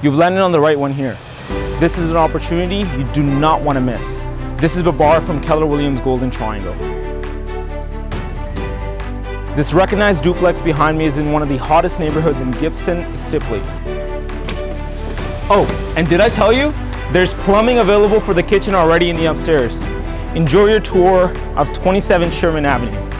You've landed on the right one here. This is an opportunity you do not want to miss. This is the bar from Keller Williams Golden Triangle. This recognized duplex behind me is in one of the hottest neighborhoods in Gibson, Stipley. Oh, and did I tell you? There's plumbing available for the kitchen already in the upstairs. Enjoy your tour of 27 Sherman Avenue.